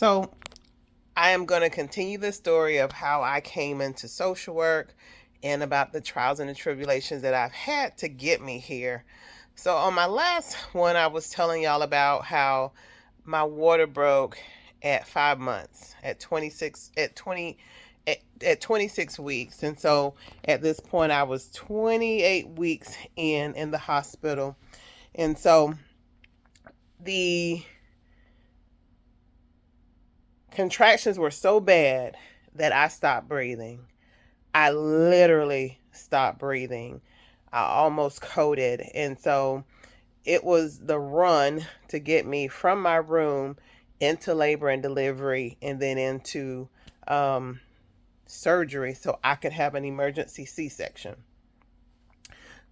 So I am going to continue the story of how I came into social work and about the trials and the tribulations that I've had to get me here. So on my last one, I was telling y'all about how my water broke at 5 months, at 26 weeks. And so at this point, I was 28 weeks in the hospital. And so the contractions were so bad that I stopped breathing. I literally stopped breathing. I almost coded. And so it was the run to get me from my room into labor and delivery and then into um, surgery so I could have an emergency C-section.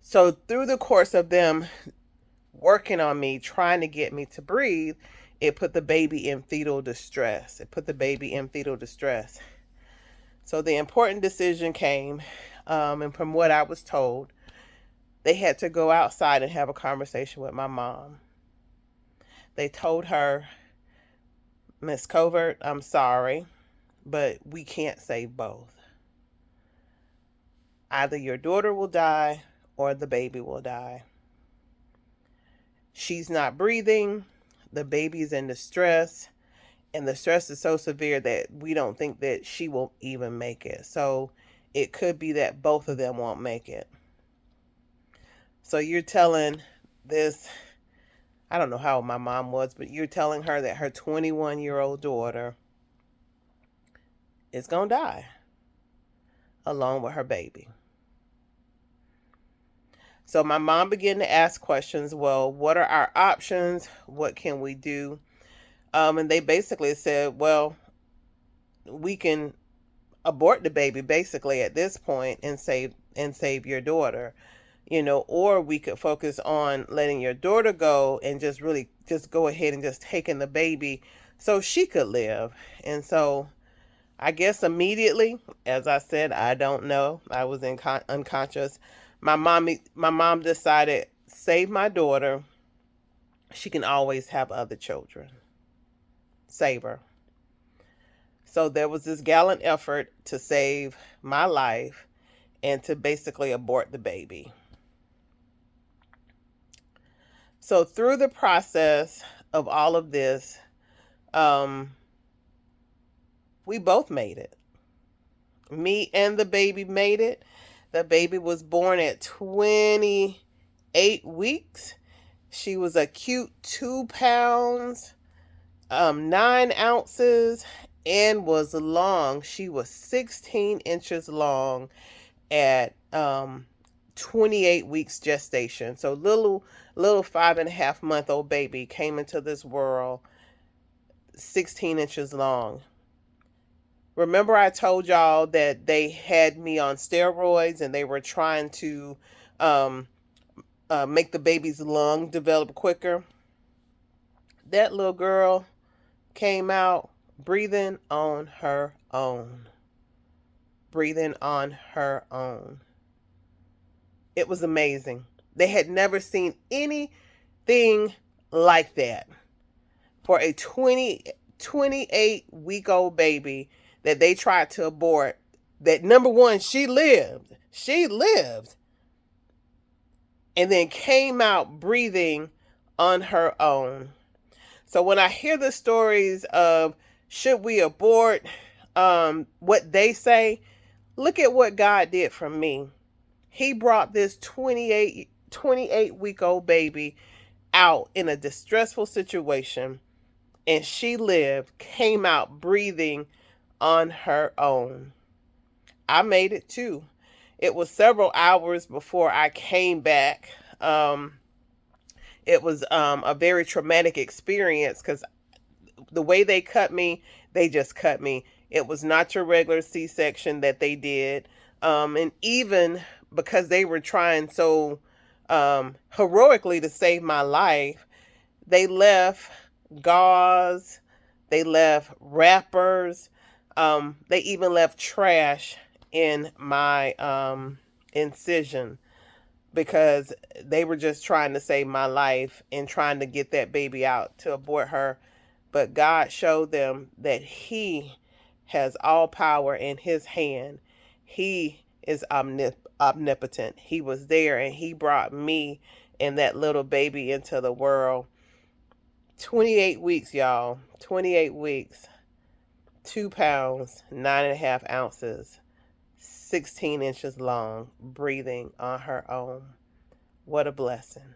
So through the course of them working on me, trying to get me to breathe, it put the baby in fetal distress. So the important decision came, and from what I was told, they had to go outside and have a conversation with my mom. They told her, Miss Covert, I'm sorry, but we can't save both. Either your daughter will die or the baby will die. She's not breathing, the baby's in distress, and the stress is so severe that we don't think that she will even make it. So it could be that both of them won't make it. So you're telling this, I don't know how old my mom was, but you're telling her that her 21-year-old daughter is going to die along with her baby. So my mom began to ask questions. Well, what are our options? What can we do? And they basically said, well, we can abort the baby basically at this point and save your daughter, or we could focus on letting your daughter go and just really just go ahead and just taking the baby so she could live. And so I guess immediately, as I said, I don't know, I was unconscious. My mom decided, save my daughter, she can always have other children, save her. So there was this gallant effort to save my life and to basically abort the baby. So through the process of all of this, um, we both made it. Me and the baby made it. The baby was born at 28 weeks. She was a cute 2 pounds, 9 ounces, and was long. She was 16 inches long at 28 weeks gestation. So little 5.5-month-old baby came into this world 16 inches long. Remember I told y'all that they had me on steroids and they were trying to um, make the baby's lung develop quicker? That little girl came out breathing on her own. Breathing on her own. It was amazing. They had never seen anything like that for a 28-week-old baby that they tried to abort. That, number one, she lived, and then came out breathing on her own. So when I hear the stories of should we abort, what they say, look at what God did for me. He brought this 28-week-old baby out in a distressful situation, and she lived, came out breathing on her own. I made it too. It was several hours before I came back. It was a very traumatic experience because the way they cut me, they just cut me. It was not your regular C-section that they did. And even because they were trying so heroically to save my life, they left gauze, they left wrappers, they even left trash in my incision because they were just trying to save my life and trying to get that baby out to abort her But God showed them that He has all power in His hand. He is omnipotent. He was there and He brought me and that little baby into the world. 28 weeks, y'all. 28 weeks. 2 pounds, 9.5 ounces, 16 inches long, breathing on her own. What a blessing.